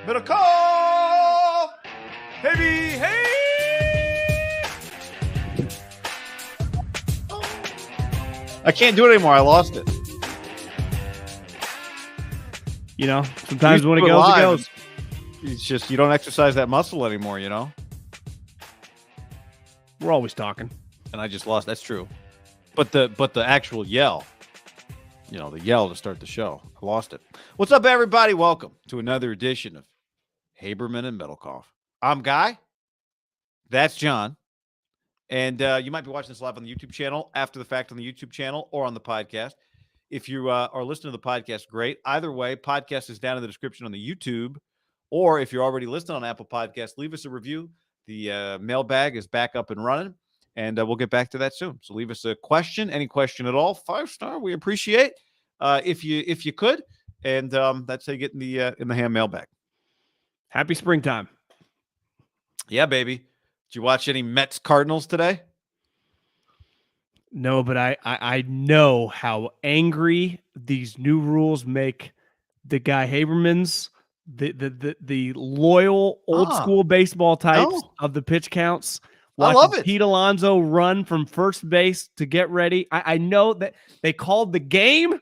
MIDDLEKAUFF! Baby, hey! I can't do it anymore. I lost it. You know, sometimes when it goes, it goes. It's just you don't exercise that muscle anymore, you know? We're always talking. And I just lost. That's true. But the actual yell, you know, the yell to start the show, I lost it. What's up, everybody? Welcome to another edition of Haberman and MIDDLEKAUFF. I'm Guy. That's John. And you might be watching this live on the YouTube channel, after the fact on the YouTube channel, or on the podcast. If you are listening to the podcast, great. Either way, podcast is down in the description on the YouTube. Or if you're already listening on Apple Podcasts, leave us a review. The mailbag is back up and running, and we'll get back to that soon. So leave us a question, any question at all, 5-star. We appreciate if you could, and that's how you get in the ham mailbag. Happy springtime. Yeah, baby. Did you watch any Mets Cardinals today? No, but I know how angry these new rules make the guy Haberman's, the loyal old school baseball types of the pitch counts. I love it. Pete Alonso run from first base to get ready. I know that they called the game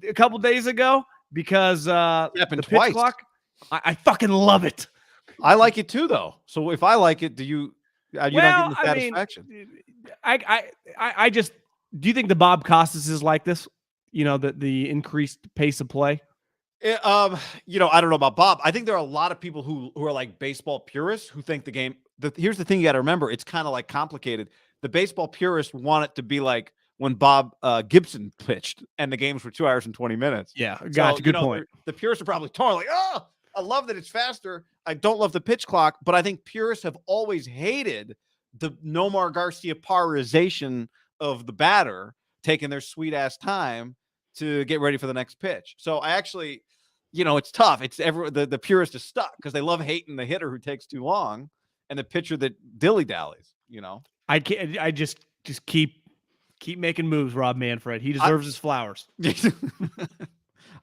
a couple days ago because the pitch clock. I fucking love it. I like it too, though. So if I like it, are you not getting the satisfaction? I just do you think the Bob Costas is like this? You know, the increased pace of play. You know, I don't know about Bob. I think there are a lot of people who are like baseball purists who think the game. Here's the thing you got to remember: it's kind of like complicated. The baseball purists want it to be like when Bob Gibson pitched and the games were 2 hours and 20 minutes. Yeah, gotcha. Good point. The purists are probably torn. Like, oh, I love that it's faster. I don't love the pitch clock, but I think purists have always hated the Nomar Garcia Parrization of the batter taking their sweet ass time to get ready for the next pitch. So I actually, you know, it's tough. It's the purist is stuck because they love hating the hitter who takes too long and the pitcher that dilly dallies. You know, I can't. I just keep making moves, Rob Manfred. He deserves his flowers.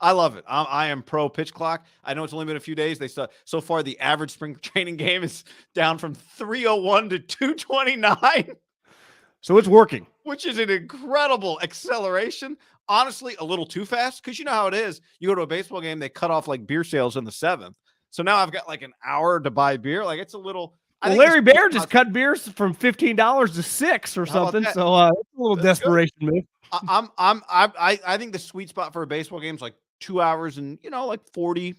I love it. I am pro pitch clock. I know it's only been a few days. So far the average spring training game is down from 301 to 229. So it's working, which is an incredible acceleration. Honestly, a little too fast because you know how it is. You go to a baseball game, they cut off like beer sales in the 7th. So now I've got like an hour to buy beer. Like it's a little. Well, Larry Bear just cut beers from $15 to $6 or something. So it's a little desperation move. I think the sweet spot for a baseball game is like 2 hours and like 40,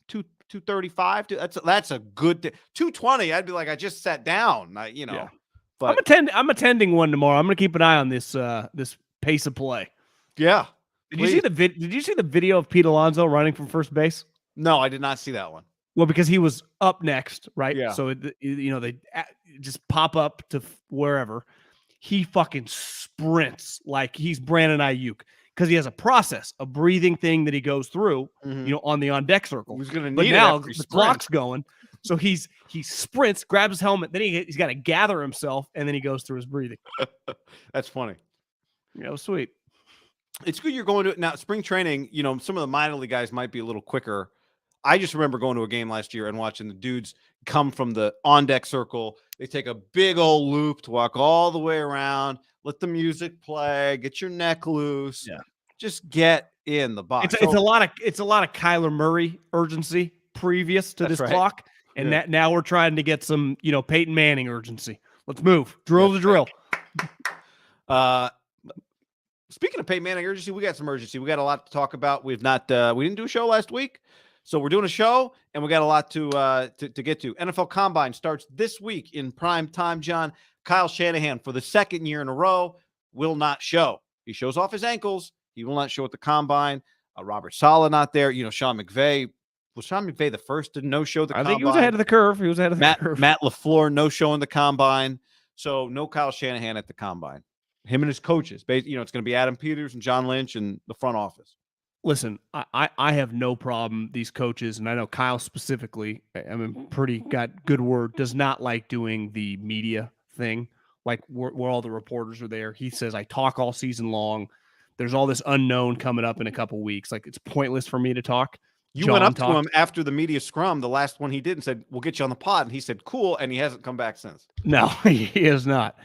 235. That's a good 220. I'd be like, I just sat down. Yeah. But I'm attending one tomorrow. I'm going to keep an eye on this pace of play. Yeah. Did you see the video of Pete Alonso running from first base? No, I did not see that one. Well, because he was up next, right? Yeah. So they just pop up to wherever. He fucking sprints like he's Brandon Ayuk because he has a process, a breathing thing that he goes through, on the on-deck circle. He's going to need it now the clock's going. So he sprints, grabs his helmet, then he's got to gather himself, and then he goes through his breathing. That's funny. Yeah, it was sweet. It's good you're going to it now. Spring training, some of the minor league guys might be a little quicker. I just remember going to a game last year and watching the dudes come from the on-deck circle. They take a big old loop to walk all the way around, let the music play, get your neck loose. Yeah. Just get in the box. It's a lot of Kyler Murray urgency previous to this clock. And now we're trying to get some, Peyton Manning urgency. Let's move. Drill the drill. Speaking of Peyton Manning urgency, we got some urgency. We got a lot to talk about. We didn't do a show last week. So we're doing a show, and we got a lot to get to. NFL Combine starts this week in prime time, John. Kyle Shanahan, for the second year in a row, will not show. He shows off his ankles. He will not show at the Combine. Robert Saleh not there. Sean McVay. Was Sean McVay the first to no-show the Combine? I think he was ahead of the curve. Matt LaFleur, no-show in the Combine. So no Kyle Shanahan at the Combine. Him and his coaches. It's going to be Adam Peters and John Lynch and the front office. Listen, I have no problem. These coaches, and I know Kyle specifically, got good word, does not like doing the media thing, like where all the reporters are there. He says, I talk all season long. There's all this unknown coming up in a couple weeks. Like, it's pointless for me to talk. You went up to him after the media scrum, the last one he did, and said, "We'll get you on the pod." And he said, "Cool," and he hasn't come back since. No, he is not.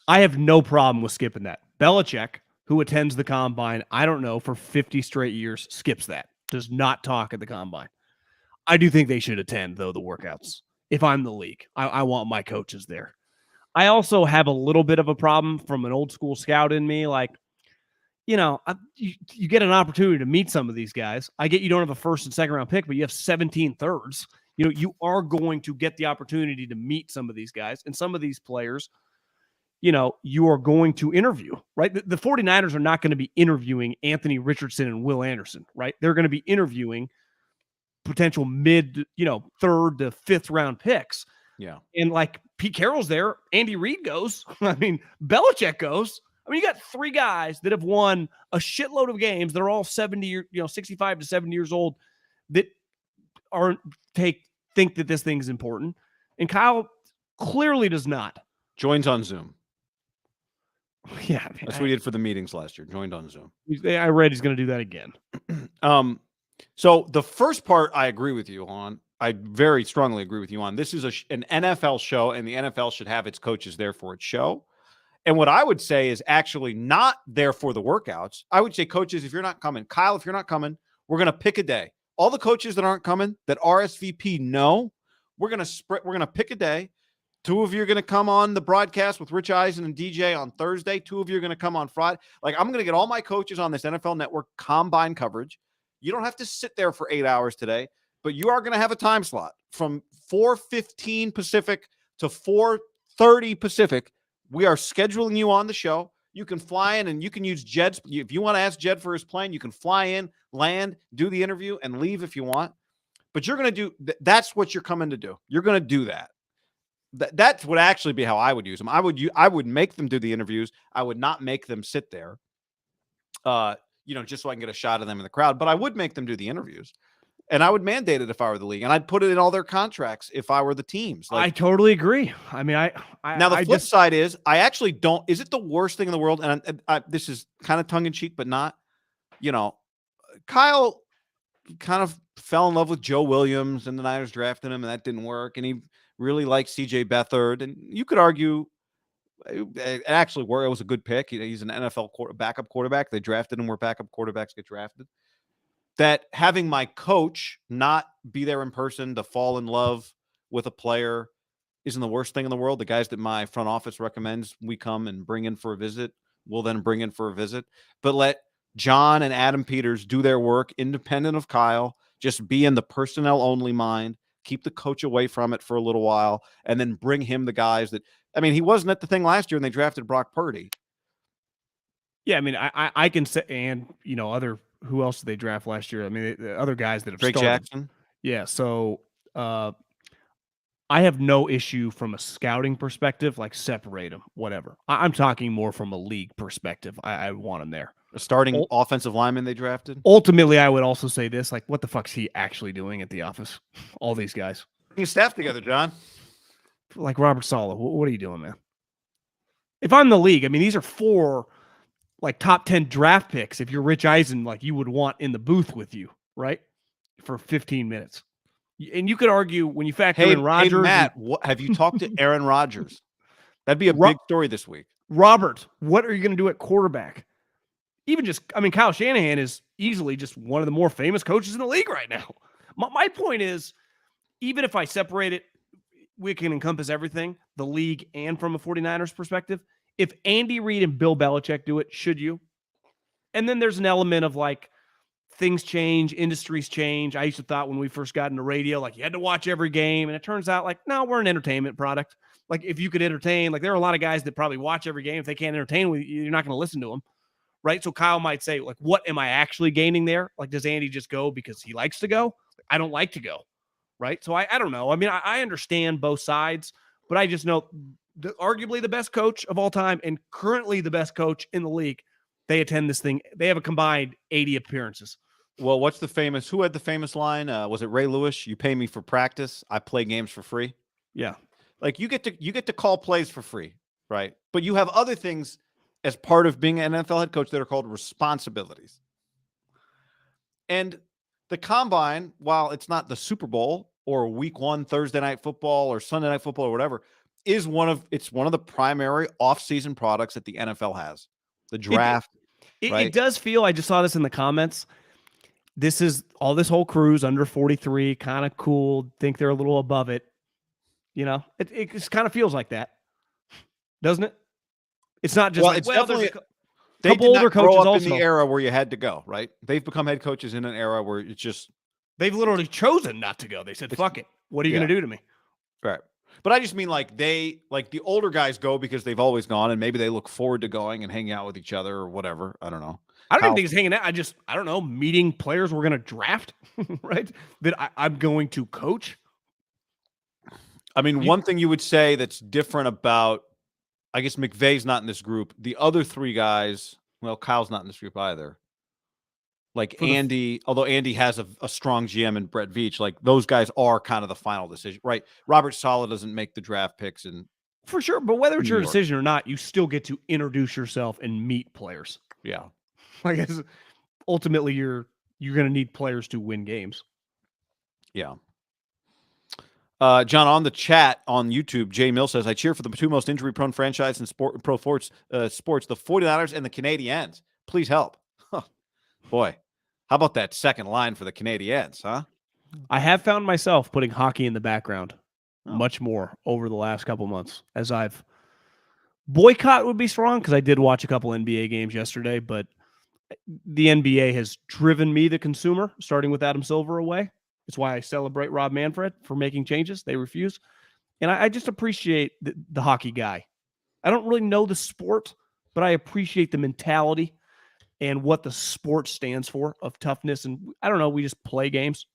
I have no problem with skipping that. Belichick, who attends the combine, I don't know, for 50 straight years, skips that. Does not talk at the combine. I do think they should attend, though, the workouts. If I'm the league, I want my coaches there. I also have a little bit of a problem from an old school scout in me. Like, you get an opportunity to meet some of these guys. I get you don't have a first and second round pick, but you have 17 thirds. You are going to get the opportunity to meet some of these guys and some of these players. You are going to interview, right? The 49ers are not going to be interviewing Anthony Richardson and Will Anderson, right? They're going to be interviewing potential third to fifth round picks. Yeah. And like Pete Carroll's there, Andy Reid goes. I mean, Belichick goes. I mean, you got three guys that have won a shitload of games. They're all 65 to 70 years old that think that this thing is important. And Kyle clearly does not. Joins on Zoom. Yeah. That's what he did for the meetings last year. Joined on Zoom. I read he's going to do that again. So the first part I agree with you on. I very strongly agree with you on. This is an NFL show, and the NFL should have its coaches there for its show. And what I would say is actually not there for the workouts. I would say, coaches, if you're not coming, Kyle, if you're not coming, we're going to pick a day. All the coaches that aren't coming, that RSVP no, we're going to pick a day. 2 of you are going to come on the broadcast with Rich Eisen and DJ on Thursday. 2 of you are going to come on Friday. Like, I'm going to get all my coaches on this NFL Network combine coverage. You don't have to sit there for 8 hours today, but you are going to have a time slot from 4:15 Pacific to 4:30 Pacific. We are scheduling you on the show. You can fly in and you can use Jed's. If you want to ask Jed for his plane, you can fly in, land, do the interview, and leave if you want. But you're going to do that's what you're coming to do. You're going to do that. That would actually be how I would use them. I would make them do the interviews. I would not make them sit there, just so I can get a shot of them in the crowd. But I would make them do the interviews. And I would mandate it if I were the league, and I'd put it in all their contracts if I were the teams. I totally agree. I mean, now the flip side is I actually don't. Is it the worst thing in the world? And this is kind of tongue in cheek, but not. Kyle kind of fell in love with Joe Williams, and the Niners drafted him, and that didn't work. And he really liked C.J. Beathard, and you could argue it actually worked. It was a good pick. He's an NFL backup quarterback. They drafted him where backup quarterbacks get drafted. That having my coach not be there in person to fall in love with a player isn't the worst thing in the world. The guys that my front office recommends we come and bring in for a visit, we'll then bring in for a visit. But let John and Adam Peters do their work independent of Kyle, just be in the personnel only mind, keep the coach away from it for a little while, and then bring him the guys that, I mean, he wasn't at the thing last year and they drafted Brock Purdy. Yeah, I mean, I can say, and, who else did they draft last year? I mean, the other guys that have Drake started. Jackson. Yeah, so I have no issue from a scouting perspective, like separate them, whatever. I'm talking more from a league perspective. I want him there. A starting offensive lineman they drafted. Ultimately, I would also say this, like, what the fuck's he actually doing at the office? All these guys. Bring staff together, John. Like Robert Saleh, what are you doing, man? If I'm the league, I mean, these are 4 like top 10 draft picks. If you're Rich Eisen, like you would want in the booth with you, right? For 15 minutes. And you could argue when you factor in Rodgers. Hey, Matt, have you talked to Aaron Rodgers? That'd be a big story this week. Robert, what are you going to do at quarterback? Kyle Shanahan is easily just one of the more famous coaches in the league right now. My point is, even if I separate it, we can encompass everything, the league and from a 49ers perspective. If Andy Reid and Bill Belichick do it, should you? And then there's an element of like things change, industries change. I used to thought when we first got into radio, like you had to watch every game. And it turns out like, no, we're an entertainment product. Like if you could entertain, like there are a lot of guys that probably watch every game. If they can't entertain, you're not going to listen to them. Right. So Kyle might say like, what am I actually gaining there? Like, does Andy just go because he likes to go? I don't like to go. Right. So I don't know. I mean, I understand both sides, but I just know arguably the best coach of all time and currently the best coach in the league, they attend this thing. They have a combined 80 appearances. Well, who had the famous line? Was it Ray Lewis? You pay me for practice. I play games for free. Yeah. Like you get to call plays for free. Right. But you have other things as part of being an NFL head coach that are called responsibilities. And the combine, while it's not the Super Bowl or week 1 Thursday night football or Sunday night football or whatever, is one of the primary off-season products that the NFL has. The draft, right? It does feel, I just saw this in the comments. This whole crew's under 43, kind of cool, think they're a little above it. It just kind of feels like that, doesn't it? It's not just it's definitely they couple older coaches up also in the era where you had to go, right? They've become head coaches in an era where it's just they've literally chosen not to go. They said, "Fuck it. What are you going to do to me?" Right. But I just mean the older guys go because they've always gone, and maybe they look forward to going and hanging out with each other or whatever. I don't know. I don't even think it's hanging out. I don't know, meeting players we're going to draft, right? That I'm going to coach. I mean, one thing you would say that's different about, I guess McVay's not in this group. The other 3 guys, well, Kyle's not in this group either. Like Andy, although Andy has a strong GM and Brett Veach, like those guys are kind of the final decision, right? Robert Saleh doesn't make the draft picks, and for sure. But whether it's your decision or not, you still get to introduce yourself and meet players. Yeah, I guess ultimately you're going to need players to win games. Yeah. John, on the chat on YouTube, Jay Mill says, I cheer for the 2 most injury-prone franchises in pro sports, the 49ers and the Canadiens. Please help. Huh. Boy, how about that second line for the Canadiens, huh? I have found myself putting hockey in the background much more over the last couple months, as I've boycott would be strong because I did watch a couple NBA games yesterday, but the NBA has driven me, the consumer, starting with Adam Silver, away. It's why I celebrate Rob Manfred for making changes. They refuse. And I just appreciate the hockey guy. I don't really know the sport, but I appreciate the mentality and what the sport stands for of toughness. And I don't know, we just play games.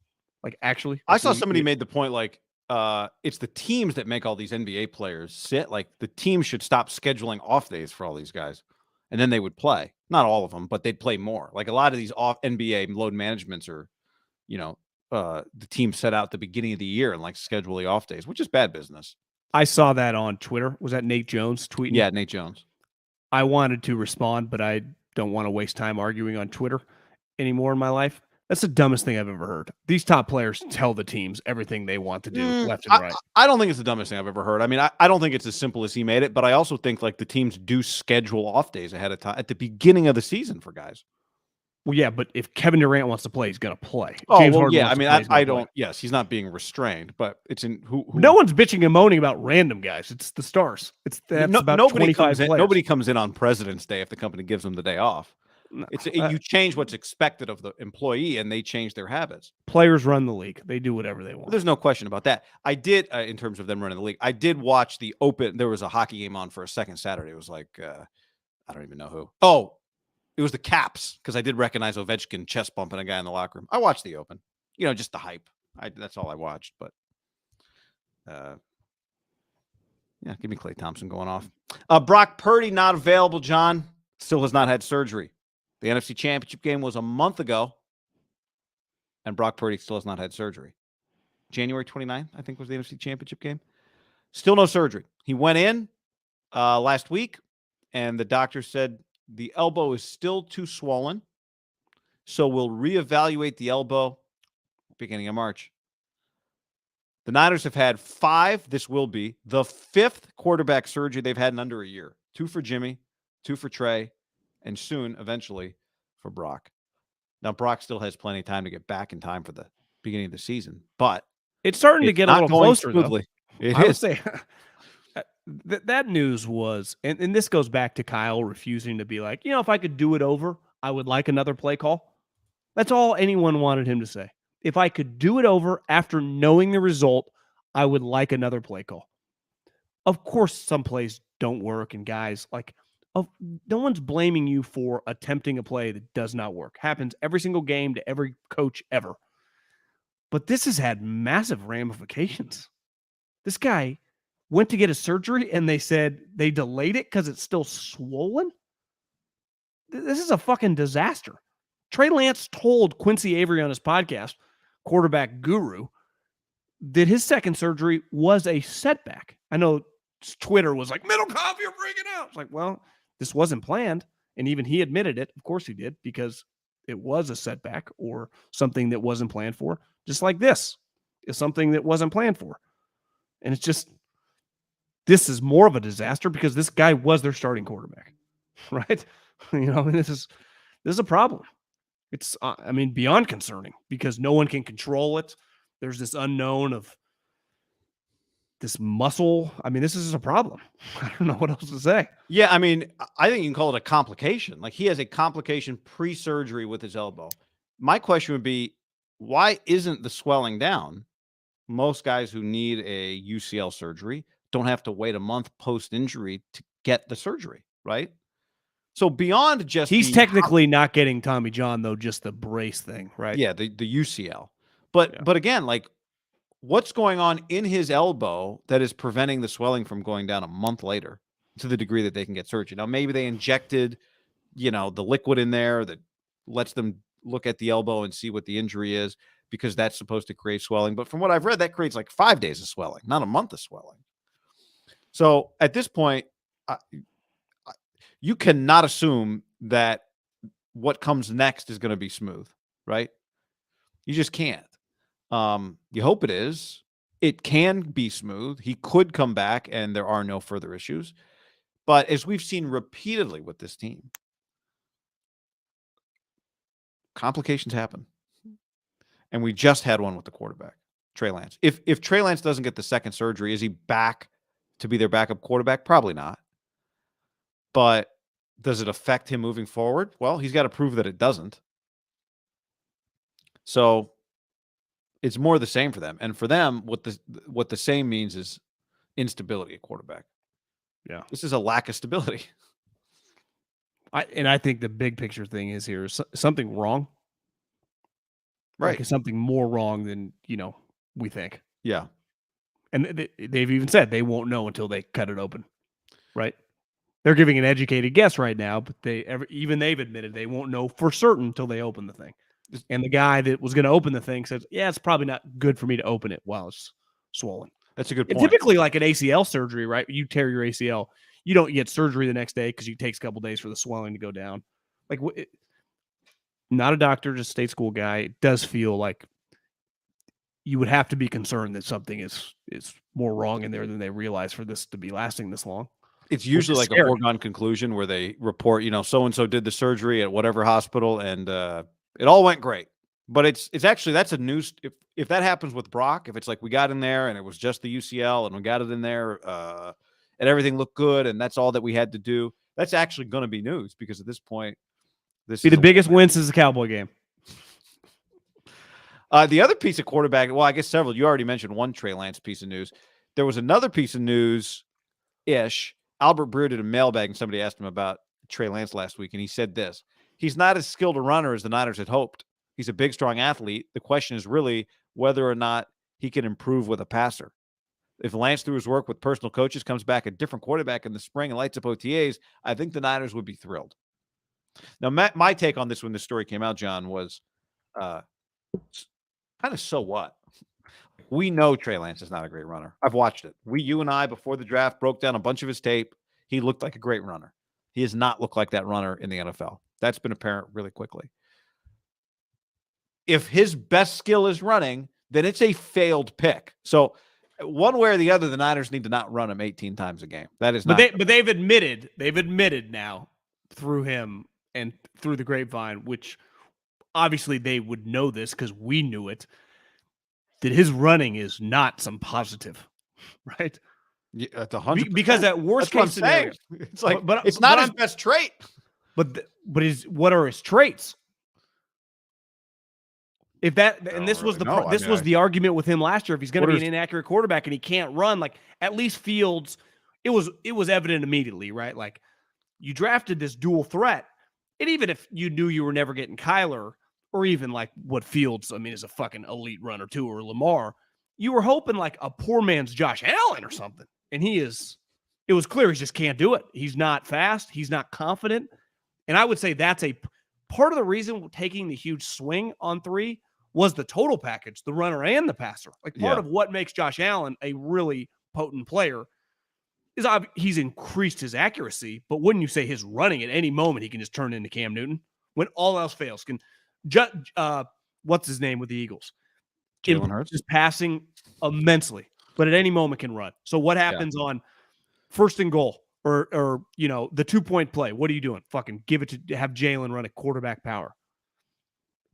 Like, actually. I saw somebody made the point, like, it's the teams that make all these NBA players sit. Like, the team should stop scheduling off days for all these guys. And then they would play. Not all of them, but they'd play more. Like, a lot of these off NBA load managements are, the team set out at the beginning of the year and like schedule the off days, which is bad business. I saw that on Twitter. Was that Nate Jones tweeting? Yeah, Nate Jones. I wanted to respond, but I don't want to waste time arguing on Twitter anymore in my life. That's the dumbest thing I've ever heard. These top players tell the teams everything they want to do left and right. I don't think it's the dumbest thing I've ever heard. I mean, I don't think it's as simple as he made it, but I also think like the teams do schedule off days ahead of time at the beginning of the season for guys. Well, yeah, but if Kevin Durant wants to play, he's going to play. Oh, James Harden yeah. I mean, I don't. Play. Yes, he's not being restrained, but it's in who. No one's bitching and moaning about random guys. It's the stars. That's about 25 players. Nobody comes in on President's Day if the company gives them the day off. No, you change what's expected of the employee, and they change their habits. Players run the league; they do whatever they want. Well, there's no question about that. I did, in terms of them running the league, I did watch the Open. There was a hockey game on for a second Saturday. It was like I don't even know who. Oh. It was the Caps, because I did recognize Ovechkin chest bumping a guy in the locker room. I watched the Open, just the hype. That's all I watched. But yeah, give me Klay Thompson going off. Brock Purdy not available. John still has not had surgery. The NFC Championship game was a month ago, and Brock Purdy still has not had surgery. January 29th, I think, was the NFC Championship game. Still no surgery. He went in last week, and the doctor said the elbow is still too swollen, so we'll reevaluate the elbow beginning of March. The Niners have had 5. This will be the 5th quarterback surgery they've had in under a year. 2 for Jimmy, 2 for Trey, and soon, eventually, for Brock. Now, Brock still has plenty of time to get back in time for the beginning of the season, but it's starting to get a little closer, smoothly. Though. I would say that news was, and this goes back to Kyle refusing to be like, if I could do it over, I would like another play call. That's all anyone wanted him to say. If I could do it over after knowing the result, I would like another play call. Of course, some plays don't work, and guys, no one's blaming you for attempting a play that does not work. Happens every single game to every coach ever. But this has had massive ramifications. This guy went to get a surgery, and they said they delayed it because it's still swollen. This is a fucking disaster. Trey Lance told Quincy Avery on his podcast, Quarterback Guru, that his second surgery was a setback. I know Twitter was like, MIDDLEKAUFF, you're freaking out. It's like, well, this wasn't planned. And even he admitted it. Of course he did, because it was a setback or something that wasn't planned for, just like this is something that wasn't planned for. And it's just, this is more of a disaster because this guy was their starting quarterback, right? This is a problem. It's, beyond concerning because no one can control it. There's this unknown of this muscle. This is a problem. I don't know what else to say. Yeah, I think you can call it a complication. Like, he has a complication pre-surgery with his elbow. My question would be, why isn't the swelling down? Most guys who need a UCL surgery don't have to wait a month post-injury to get the surgery, right? So beyond just he's technically not getting Tommy John, though, just the brace thing, right? Yeah, the UCL. But again, like, what's going on in his elbow that is preventing the swelling from going down a month later to the degree that they can get surgery? Now, maybe they injected, the liquid in there that lets them look at the elbow and see what the injury is, because that's supposed to create swelling. But from what I've read, that creates like 5 days of swelling, not a month of swelling. So at this point, you cannot assume that what comes next is going to be smooth, right? You just can't. You hope it is. It can be smooth. He could come back and there are no further issues. But as we've seen repeatedly with this team, complications happen. And we just had one with the quarterback, Trey Lance. If Trey Lance doesn't get the second surgery, is he back to be their backup quarterback? Probably not. But does it affect him moving forward? Well, he's got to prove that it doesn't. So it's more the same for them. And for them, what the same means is instability at quarterback. Yeah. This is a lack of stability. I think the big picture thing is here is something wrong. Right. Like, something more wrong than, we think. Yeah. And they've even said they won't know until they cut it open. Right. They're giving an educated guess right now, but they've admitted they won't know for certain until they open the thing. And the guy that was going to open the thing says, yeah, it's probably not good for me to open it while it's swollen. That's a good point. And typically, like an ACL surgery, right? You tear your ACL, you don't get surgery the next day because it takes a couple days for the swelling to go down. Like, not a doctor, just state school guy. It does feel like you would have to be concerned that something is more wrong in there than they realize for this to be lasting this long. It's usually like a foregone conclusion where they report, so-and-so did the surgery at whatever hospital and it all went great. But it's actually, that's a news. If that happens with Brock, if it's like we got in there and it was just the UCL and we got it in there and everything looked good and that's all that we had to do, that's actually going to be news, because at this point, this is the biggest win since the Cowboy game. The other piece of quarterback, well, I guess several. You already mentioned one Trey Lance piece of news. There was another piece of news-ish. Albert Breer did a mailbag, and somebody asked him about Trey Lance last week, and he said this: he's not as skilled a runner as the Niners had hoped. He's a big, strong athlete. The question is really whether or not he can improve with a passer. If Lance, through his work with personal coaches, comes back a different quarterback in the spring and lights up OTAs, I think the Niners would be thrilled. Now, my take on this when this story came out, John, was kind of so what? We know Trey Lance is not a great runner. I've watched it. You and I, before the draft, broke down a bunch of his tape. He looked like a great runner. He has not looked like that runner in the NFL. That's been apparent really quickly. If his best skill is running, then it's a failed pick. So one way or the other, the Niners need to not run him 18 times a game. That is not. But they've admitted now through him and through the grapevine, which obviously they would know this because we knew it, that his running is not some positive, right? Yeah, that's 100%. Because at worst case scenario, it's like, but it's not his best trait. But what are his traits? If that, and this was the argument with him last year. If he's going to be an inaccurate quarterback and he can't run, like, at least Fields, it was evident immediately, right? Like, you drafted this dual threat, and even if you knew you were never getting Kyler, or even like what Fields, is a fucking elite runner too, or Lamar, you were hoping like a poor man's Josh Allen or something. And it was clear he just can't do it. He's not fast. He's not confident. And I would say that's a part of the reason taking the huge swing on 3 was the total package, the runner and the passer. Like, part of what makes Josh Allen a really potent player is he's increased his accuracy, but wouldn't you say his running at any moment, he can just turn into Cam Newton when all else fails? What's his name with the Eagles? Jalen Hurts is passing immensely, but at any moment can run. So what happens on first and goal or the 2-point play? What are you doing? Fucking give it to have Jalen run at quarterback power.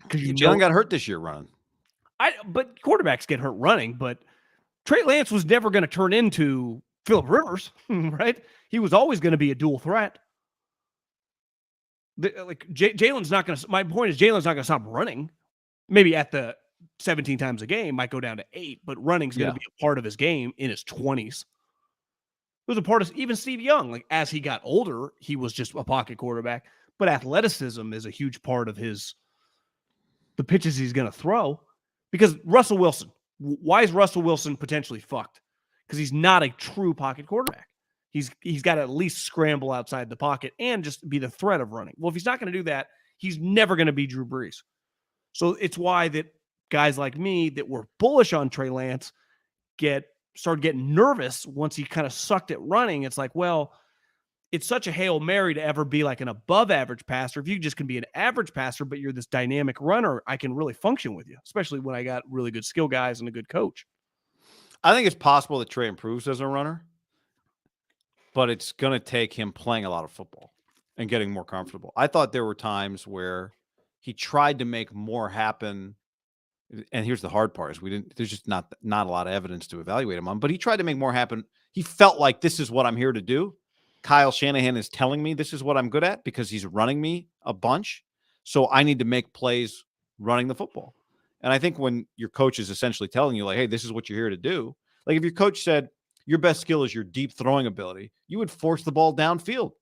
Because Jalen got hurt this year running. But quarterbacks get hurt running, but Trey Lance was never going to turn into Phillip Rivers, right? He was always going to be a dual threat. Jalen's not going to. My point is, Jalen's not going to stop running. Maybe at the 17 times a game, might go down to 8, but running's going to be a part of his game in his 20s. It was a part of even Steve Young. Like as he got older, he was just a pocket quarterback, but athleticism is a huge part of the pitches he's going to throw. Because Russell Wilson, why is Russell Wilson potentially fucked? Because he's not a true pocket quarterback. He's got to at least scramble outside the pocket and just be the threat of running. Well, if he's not going to do that, he's never going to be Drew Brees. So it's why that guys like me that were bullish on Trey Lance started getting nervous once he kind of sucked at running. It's like, well, it's such a Hail Mary to ever be like an above average passer. If you just can be an average passer, but you're this dynamic runner, I can really function with you, especially when I got really good skill guys and a good coach. I think it's possible that Trey improves as a runner, but it's going to take him playing a lot of football and getting more comfortable. I thought there were times where he tried to make more happen. And here's the hard part is there's just not a lot of evidence to evaluate him on, but he tried to make more happen. He felt like this is what I'm here to do. Kyle Shanahan is telling me this is what I'm good at because he's running me a bunch. So I need to make plays running the football. And I think when your coach is essentially telling you like, hey, this is what you're here to do. Like if your coach said your best skill is your deep throwing ability, you would force the ball downfield.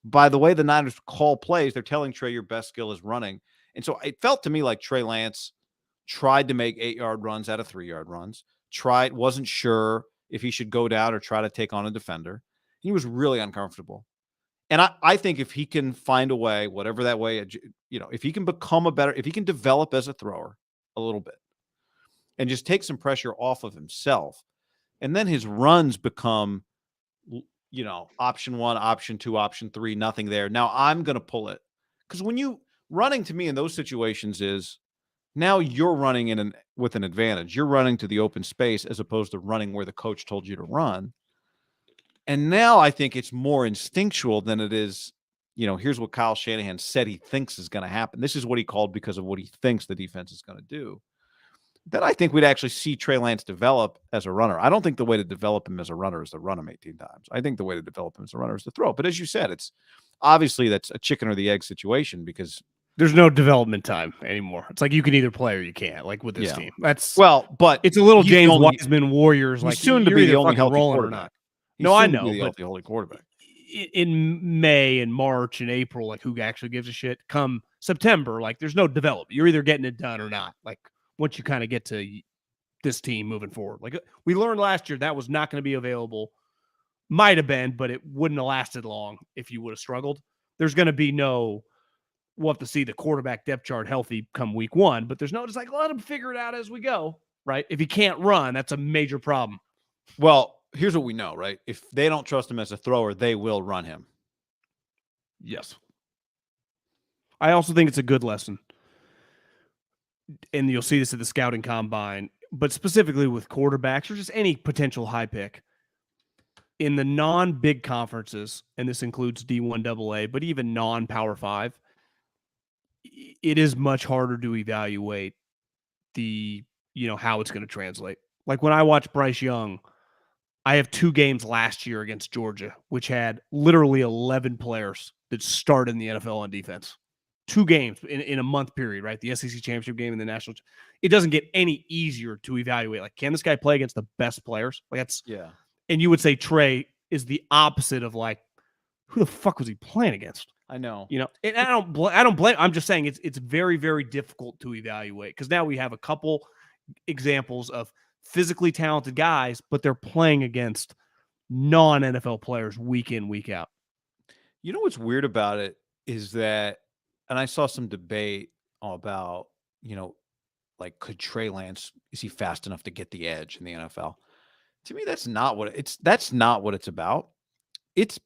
By the way, the Niners call plays, they're telling Trey your best skill is running. And so it felt to me like Trey Lance tried to make 8-yard runs out of 3-yard runs, wasn't sure if he should go down or try to take on a defender. He was really uncomfortable. And I think if he can find a way, whatever that way, if he can if he can develop as a thrower a little bit and just take some pressure off of himself, and then his runs become, option 1, option 2, option 3, nothing there. Now I'm going to pull it. Because running to me in those situations is now you're running with an advantage. You're running to the open space as opposed to running where the coach told you to run. And now I think it's more instinctual than it is, here's what Kyle Shanahan said he thinks is going to happen. This is what he called because of what he thinks the defense is going to do. Then I think we'd actually see Trey Lance develop as a runner. I don't think the way to develop him as a runner is to run him 18 times. I think the way to develop him as a runner is to throw. But as you said, it's obviously that's a chicken or the egg situation because there's no development time anymore. It's like you can either play or you can't, like with this team. But it's a little James Wiseman Warriors. Like soon to be the only healthy quarterback. I know. Be the healthy holding quarterback. In May and March and April, like who actually gives a shit? Come September, like there's no development. You're either getting it done or not. Like once you kind of get to this team moving forward, like we learned last year, that was not going to be available. Might have been, but it wouldn't have lasted long if you would have struggled. There's going to be we'll have to see the quarterback depth chart healthy come week 1, but there's just like, let him figure it out as we go, right? If he can't run, that's a major problem. Well, here's what we know, right? If they don't trust him as a thrower, they will run him. Yes. I also think it's a good lesson. And you'll see this at the scouting combine, but specifically with quarterbacks or just any potential high pick. In the non-big conferences, and this includes D1AA, but even non-Power 5, it is much harder to evaluate how it's going to translate. Like when I watch Bryce Young, I have 2 games last year against Georgia, which had literally 11 players that start in the NFL on defense. 2 games in a month period, right? The SEC championship game and the national. It doesn't get any easier to evaluate. Like, can this guy play against the best players? Like that's And you would say Trey is the opposite of like, who the fuck was he playing against? I know. And I don't blame. I'm just saying it's very, very difficult to evaluate because now we have a couple examples of physically talented guys, but they're playing against non-NFL players week in, week out. You know what's weird about it is that, and I saw some debate about, like could Trey Lance, is he fast enough to get the edge in the NFL? To me, that's not what it's about. It's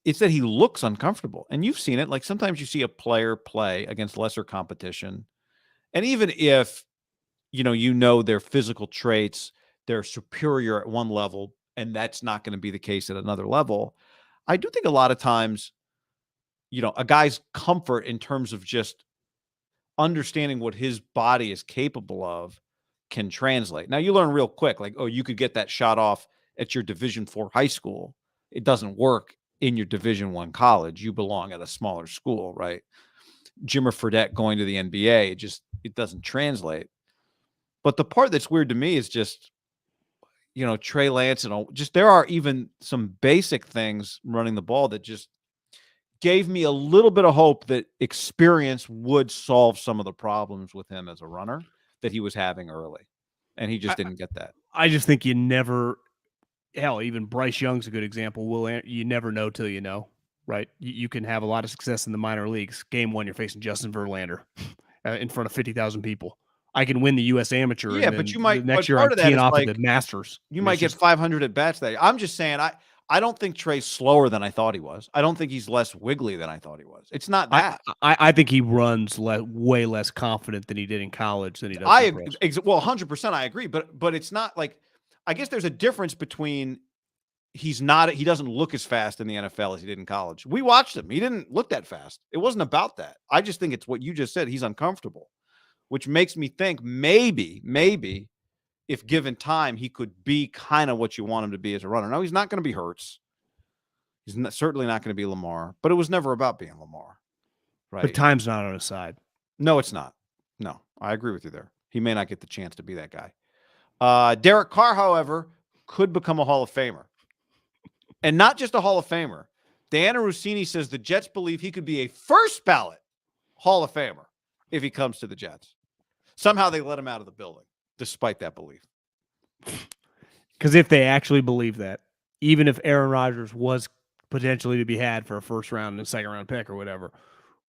it's that he looks uncomfortable. And you've seen it. Like sometimes you see a player play against lesser competition. And even if, their physical traits, they're superior at one level, and that's not going to be the case at another level. I do think a lot of times, a guy's comfort in terms of just understanding what his body is capable of can translate. Now you learn real quick, like, oh, you could get that shot off at your Division IV high school. It doesn't work in your Division I college. You belong at a smaller school, right? Jimmer Fredette going to the NBA, it doesn't translate. But the part that's weird to me is just, Trey Lance and all, just there are even some basic things running the ball that just gave me a little bit of hope that experience would solve some of the problems with him as a runner that he was having early. And he just didn't get that. I just think you never, hell, even Bryce Young's a good example. You never know till you know, right? You can have a lot of success in the minor leagues. Game one, you're facing Justin Verlander in front of 50,000 people. I can win the U.S. Amateur. Yeah, and but you might. the next But year part I'm of that teeing is off like at the Masters. you might get 500 at bats that. I'm just saying. I don't think Trey's slower than I thought he was. I don't think he's less wiggly than I thought he was. It's not that. I think he runs way less confident than he did in college than he does. Well, 100%. I agree. But it's not like. I guess there's a difference between. He doesn't look as fast in the NFL as he did in college. We watched him. He didn't look that fast. It wasn't about that. I just think it's what you just said. He's uncomfortable, which makes me think maybe if given time, he could be kind of what you want him to be as a runner. No, he's not going to be Hurts. He's certainly not going to be Lamar, but it was never about being Lamar. Right. But time's not on his side. No, it's not. No, I agree with you there. He may not get the chance to be that guy. Derek Carr, however, could become a Hall of Famer. And not just a Hall of Famer. Diana Rossini says the Jets believe he could be a first ballot Hall of Famer if he comes to the Jets. Somehow they let him out of the building, despite that belief. Because if they actually believe that, even if Aaron Rodgers was potentially to be had for a first round and a second round pick or whatever,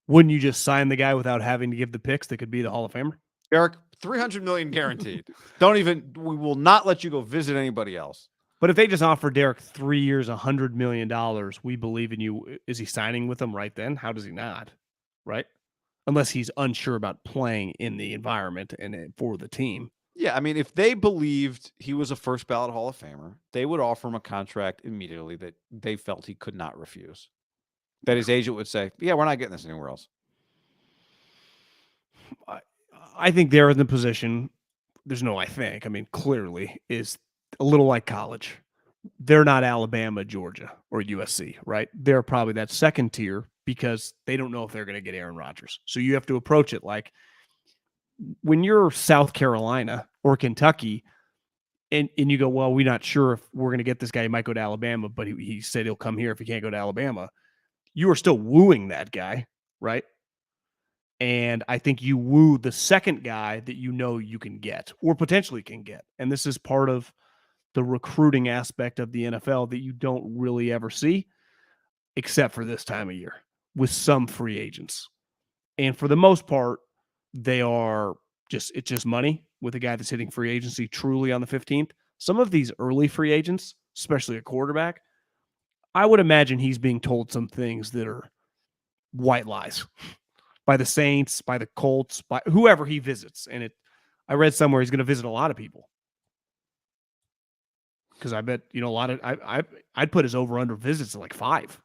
wouldn't you just sign the guy without having to give the picks that could be the Hall of Famer? Eric, $300 million guaranteed. We will not let you go visit anybody else. But if they just offer Derek 3 years, $100 million, we believe in you. Is he signing with them right then? How does he not? Right? Unless he's unsure about playing in the environment and for the team. Yeah, I mean, if they believed he was a first ballot Hall of Famer, they would offer him a contract immediately that they felt he could not refuse. That his agent would say, yeah, we're not getting this anywhere else. I think they're in the position, there's no I think, I mean, clearly, is a little like college. They're not Alabama, Georgia, or USC, right? They're probably that second tier because they don't know if they're going to get Aaron Rodgers. So you have to approach it like when you're South Carolina or Kentucky and you go, well, we're not sure if we're going to get this guy. He might go to Alabama, but he said he'll come here if he can't go to Alabama. You are still wooing that guy, right? And I think you woo the second guy that you know you can get or potentially can get. And this is part of the recruiting aspect of the NFL that you don't really ever see, except for this time of year with some free agents. And for the most part, they are it's just money with a guy that's hitting free agency truly on the 15th. Some of these early free agents, especially a quarterback, I would imagine he's being told some things that are white lies by the Saints, by the Colts, by whoever he visits. And I read somewhere he's going to visit a lot of people. Because I bet, a lot of I'd put his over under visits at like 5.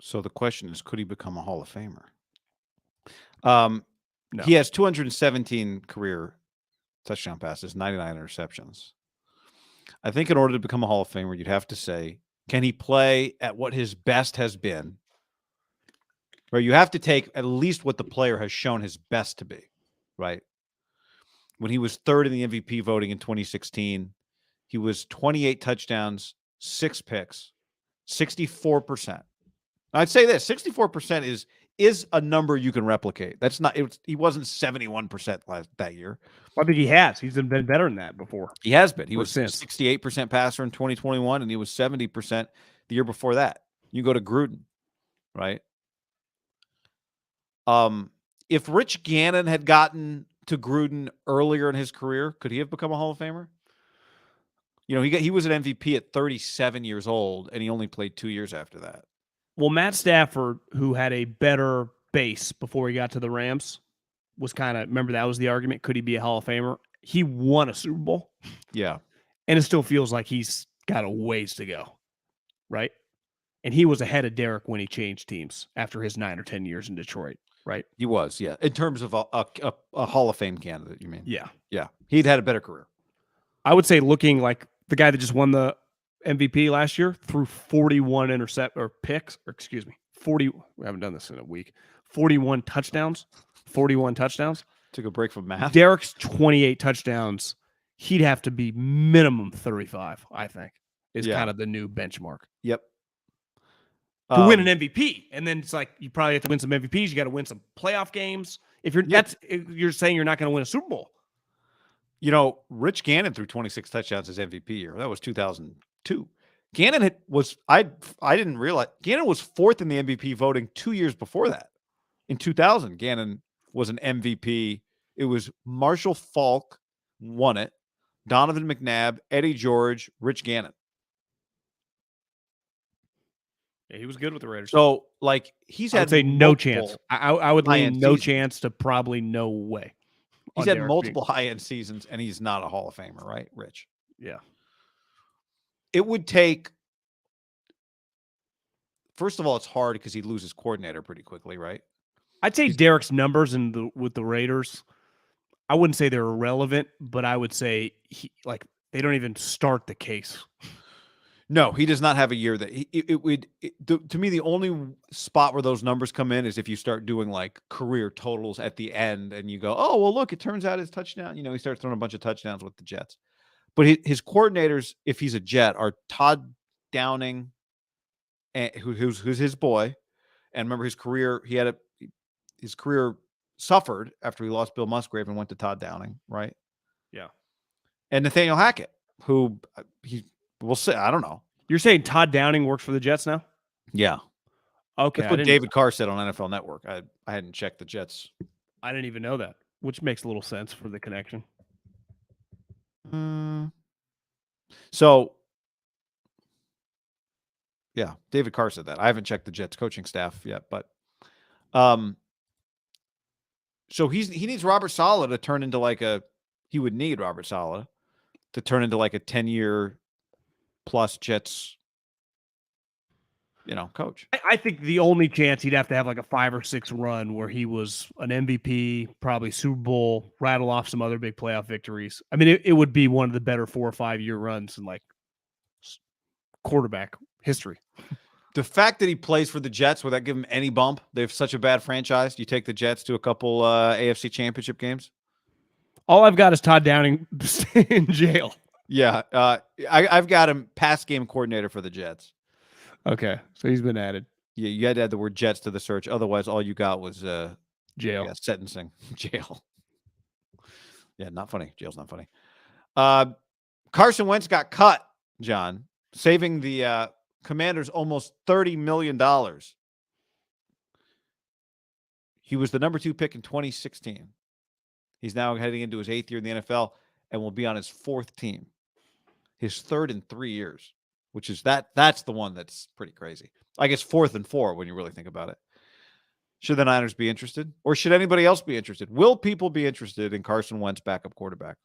So the question is, could he become a Hall of Famer? No. He has 217 career touchdown passes, 99 interceptions. I think in order to become a Hall of Famer, you'd have to say, can he play at what his best has been? Right? You have to take at least what the player has shown his best to be, right? When he was third in the MVP voting in 2016, he was 28 touchdowns, 6 picks, 64%. I'd say this, 64% is a number you can replicate. That's not he wasn't 71% that year. I think he has. He's been better than that before. He has been. He was 68% passer in 2021, and he was 70% the year before that. You go to Gruden, right? If Rich Gannon had gotten to Gruden earlier in his career, could he have become a Hall of Famer? he was an MVP at 37 years old, and he only played 2 years after that. Well, Matt Stafford, who had a better base before he got to the Rams, was remember that was the argument. Could he be a Hall of Famer? He won a Super Bowl. Yeah. And it still feels like he's got a ways to go, right? And he was ahead of Derek when he changed teams after his 9 or 10 years in Detroit, right? He was, yeah. In terms of a Hall of Fame candidate, you mean? Yeah. Yeah. He'd had a better career. I would say looking like the guy that just won the MVP last year threw 41 picks, or excuse me, 40. We haven't done this in a week. 41 touchdowns. Took a break from math. Derek's 28 touchdowns. He'd have to be minimum 35, I think, is kind of the new benchmark. Yep. To win an MVP. And then it's like you probably have to win some MVPs. You got to win some playoff games. If you're saying you're not going to win a Super Bowl. Rich Gannon threw 26 touchdowns his MVP year. That was 2002. Gannon I didn't realize Gannon was fourth in the MVP voting 2 years before that. In 2000, Gannon was an MVP. It was Marshall Faulk won it, Donovan McNabb, Eddie George, Rich Gannon. Yeah, he was good with the Raiders. So, he's had no chance. I would lean no seasons. Chance to probably no way. He's had multiple high-end seasons, and he's not a Hall of Famer, right, Rich? Yeah. It would take – first of all, it's hard because he loses coordinator pretty quickly, right? I'd say Derek's numbers with the Raiders, I wouldn't say they're irrelevant, but I would say they don't even start the case. No, he does not have a year that to me, the only spot where those numbers come in is if you start doing career totals at the end and you go, oh, well, look, it turns out his touchdown, he starts throwing a bunch of touchdowns with the Jets. But his coordinators, if he's a Jet, are Todd Downing, who's his boy. And remember his career, his career suffered after he lost Bill Musgrave and went to Todd Downing, right? Yeah. And Nathaniel Hackett, who we'll say, I don't know. You're saying Todd Downing works for the Jets now? Yeah. Okay. That's what David Carr said on NFL Network. I hadn't checked the Jets. I didn't even know that, which makes a little sense for the connection. So, yeah, David Carr said that. I haven't checked the Jets coaching staff yet, but so he needs Robert Saleh to turn into he would need Robert Saleh to turn into a 10-year plus Jets, coach. I think the only chance he'd have to have a 5 or 6 run where he was an MVP, probably Super Bowl, rattle off some other big playoff victories. I mean, it would be one of the better 4 or 5 year runs in quarterback history. The fact that he plays for the Jets, would that give him any bump? They have such a bad franchise. You take the Jets to a couple AFC championship games? All I've got is Todd Downing in jail. Yeah. I've got him pass game coordinator for the Jets. Okay. So he's been added. Yeah, you had to add the word Jets to the search. Otherwise, all you got was jail. Yeah, sentencing. Jail. Yeah, not funny. Jail's not funny. Carson Wentz got cut, John, saving the Commanders almost $30 million. He was the number 2 pick in 2016. He's now heading into his 8th year in the NFL and will be on his 4th team. His 3rd in 3 years, which is that's the one that's pretty crazy. I guess 4th and 4 when you really think about it. Should the Niners be interested? Or should anybody else be interested? Will people be interested in Carson Wentz backup quarterback?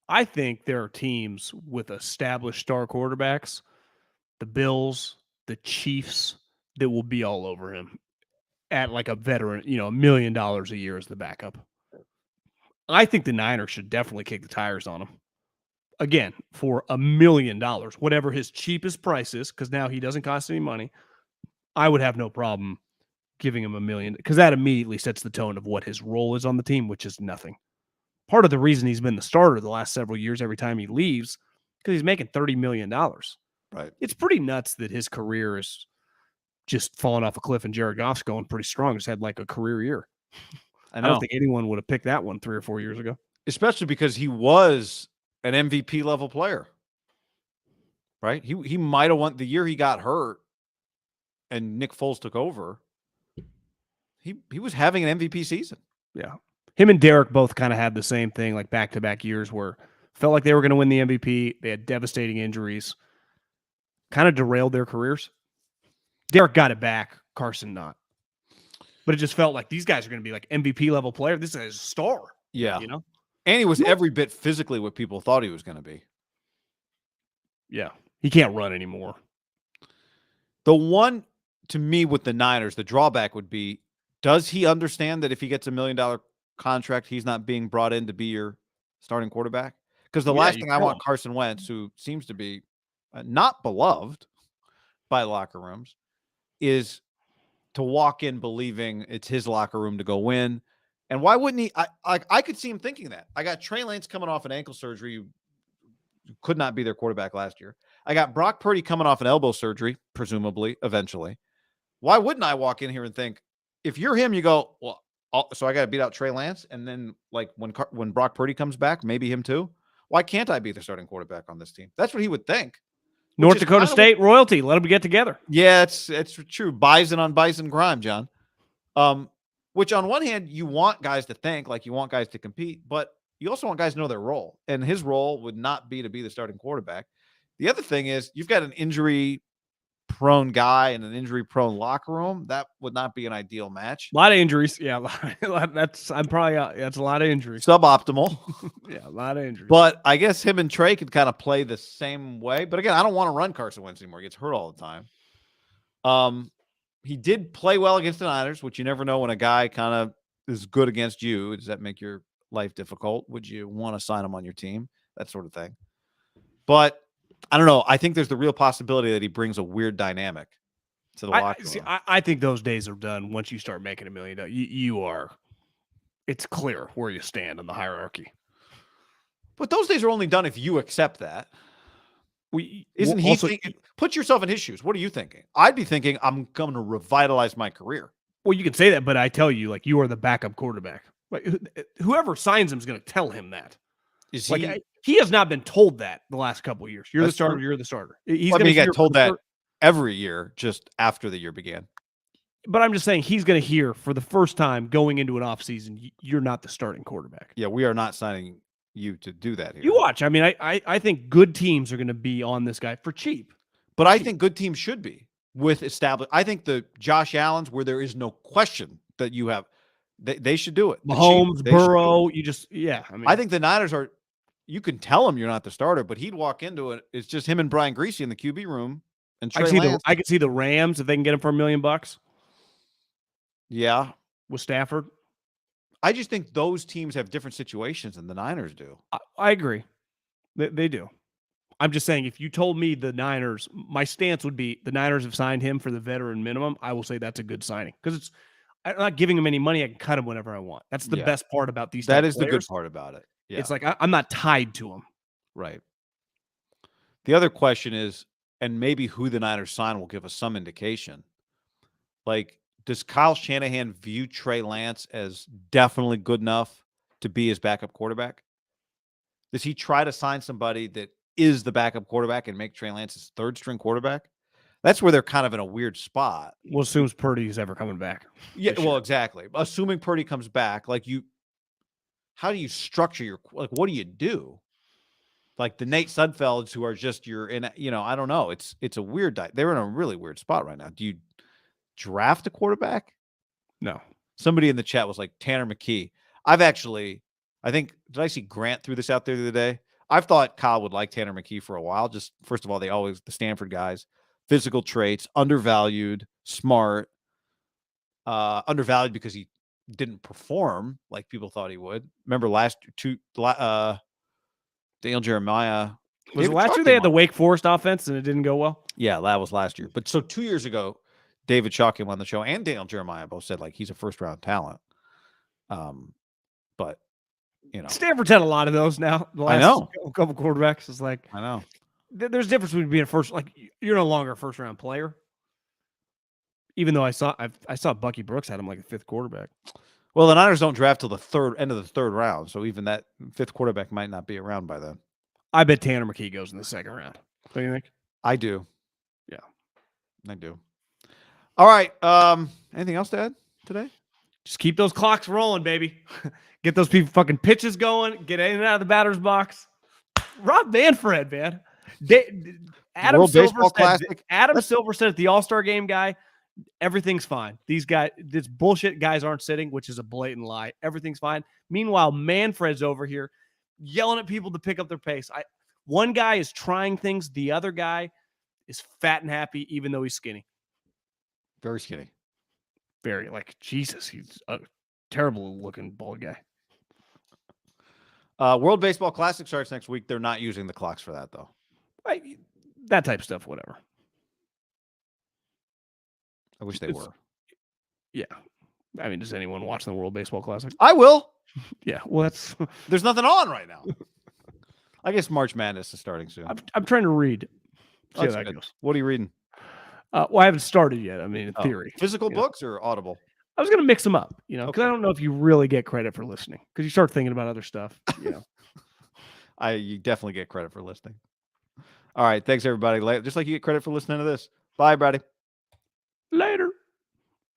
I think there are teams with established star quarterbacks, the Bills, the Chiefs, that will be all over him at a veteran, $1 million a year as the backup. I think the Niners should definitely kick the tires on him. Again, for $1 million, whatever his cheapest price is, because now he doesn't cost any money, I would have no problem giving him $1 million, because that immediately sets the tone of what his role is on the team, which is nothing. Part of the reason he's been the starter the last several years every time he leaves, because he's making $30 million. Right. It's pretty nuts that his career is just falling off a cliff and Jared Goff's going pretty strong. Just had a career year. I don't think anyone would have picked that one 3 or 4 years ago. Especially because he was an MVP level player. Right? He might have won the year he got hurt and Nick Foles took over. He was having an MVP season. Yeah. Him and Derek both kind of had the same thing, back-to-back years where Felt like they were going to win the MVP. They had devastating injuries. Kind of derailed their careers. Derek got it back. Carson not. But it just felt like these guys are going to be like MVP level player. This is a star. Yeah. You know? And he was every bit physically what people thought he was going to be. Yeah. He can't run anymore. The one, to me, with the Niners, the drawback would be, does he understand that if he gets $1 million contract, he's not being brought in to be your starting quarterback? Because the last thing I want Carson Wentz, who seems to be not beloved by locker rooms, is to walk in believing it's his locker room to go win. And why wouldn't he? I could see him thinking that. I got Trey Lance coming off an ankle surgery. You could not be their quarterback last year. I got Brock Purdy coming off an elbow surgery, presumably, eventually. Why wouldn't I walk in here and think, if you're him, you go, well, so I got to beat out Trey Lance, and then like when Brock Purdy comes back, maybe him too. Why can't I be the starting quarterback on this team? That's what he would think. North Dakota State royalty. Let them get together. Yeah, it's true. Bison on bison crime, John. Which on one hand, you want guys to think, like you want guys to compete, but you also want guys to know their role. And his role would not be to be the starting quarterback. The other thing is you've got an injury-prone guy in an injury-prone locker room. That would not be an ideal match. A lot of injuries. Yeah, that's a lot of injuries. Suboptimal. Yeah, a lot of injuries. But I guess him and Trey could kind of play the same way. But again, I don't want to run Carson Wentz anymore. He gets hurt all the time. He did play well against the Niners, which you never know when a guy kind of is good against you. Does that make your life difficult? Would you want to sign him on your team? That sort of thing. But I don't know. I think there's the real possibility that he brings a weird dynamic to the locker room. I think those days are done once you start making $1 million. It's clear where you stand on the hierarchy. But those days are only done if you accept that. Isn't he thinking? Put yourself in his shoes. What are you thinking? I'd be thinking, I'm going to revitalize my career. Well, you can say that, but I tell you, like, you are the backup quarterback. Like, whoever signs him is going to tell him that. Is like, he? He has not been told that the last couple of years. You're the starter. You're the starter. He got told that every year, just after the year began. But I'm just saying he's going to hear for the first time going into an offseason, you're not the starting quarterback. Yeah, we are not signing you to do that here. You watch. I mean, I think good teams are going to be on this guy for cheap. But I think good teams should be with established. I think the Josh Allens, where there is no question that you have, they should do it. Mahomes, Burrow, I think the Niners are. You can tell him you're not the starter, but he'd walk into it. It's just him and Brian Greasy in the QB room. And Trey Lance. I could see the Rams if they can get him for $1 million. Yeah, with Stafford. I just think those teams have different situations than the Niners do. I agree. They do. I'm just saying, if you told me the Niners, my stance would be the Niners have signed him for the veteran minimum. I will say that's a good signing because I'm not giving him any money. I can cut him whenever I want. That's the best part about these. That is the good part about it. Yeah. It's like I'm not tied to him. Right. The other question is, and maybe who the Niners sign will give us some indication. Like, does Kyle Shanahan view Trey Lance as definitely good enough to be his backup quarterback? Does he try to sign somebody that is the backup quarterback and make Trey Lance his third string quarterback? That's where they're kind of in a weird spot. Well, assumes Purdy's ever coming back. Yeah, well, exactly. Assuming Purdy comes back, like how do you structure what do you do? Like the Nate Sudfelds who are just I don't know. It's a weird they're in a really weird spot right now. Do you draft a quarterback? No. Somebody in the chat was like Tanner McKee. Did I see Grant threw this out there the other day? I've thought Kyle would like Tanner McKee for a while. Just first of all, the Stanford guys, physical traits, undervalued, smart, undervalued because he didn't perform like people thought he would. Remember last Daniel Jeremiah. Was it last year they had the Wake Forest offense and it didn't go well? Yeah, that was last year. But so 2 years ago, David Shaw came on the show and Daniel Jeremiah both said like he's a first round talent. But Stanford's had a lot of those now. The last couple quarterbacks is like I know. There's a difference between being a first, like you're no longer a first round player. Even though I saw Bucky Brooks had him like a fifth quarterback. Well, the Niners don't draft till the end of the third round, so even that fifth quarterback might not be around by then. I bet Tanner McKee goes in the second round. What do you think? I do. Yeah, I do. All right. Anything else to add today? Just keep those clocks rolling, baby. Get those people fucking pitches going. Get in and out of the batter's box. Rob Manfred, man. Adam World Silver Baseball said, Classic. Adam Silver said at the All-Star game, guy, everything's fine. These guys, this bullshit guys aren't sitting, which is a blatant lie. Everything's fine. Meanwhile, Manfred's over here yelling at people to pick up their pace. One guy is trying things. The other guy is fat and happy, even though he's skinny. Very skinny. Very, like, Jesus, he's a terrible looking bald guy. World Baseball Classic starts next week. They're not using the clocks for that, though. That type of stuff, whatever. I wish they were. Yeah. I mean, does anyone watch the World Baseball Classic? I will. Yeah. Well, that's there's nothing on right now. I guess March Madness is starting soon. I'm trying to read. See how that goes. What are you reading? Well, I haven't started yet. I mean, in theory. Physical books or Audible? I was going to mix them up, because I don't know if you really get credit for listening because you start thinking about other stuff. You definitely get credit for listening. All right. Thanks, everybody. Just like you get credit for listening to this. Bye, everybody. Later.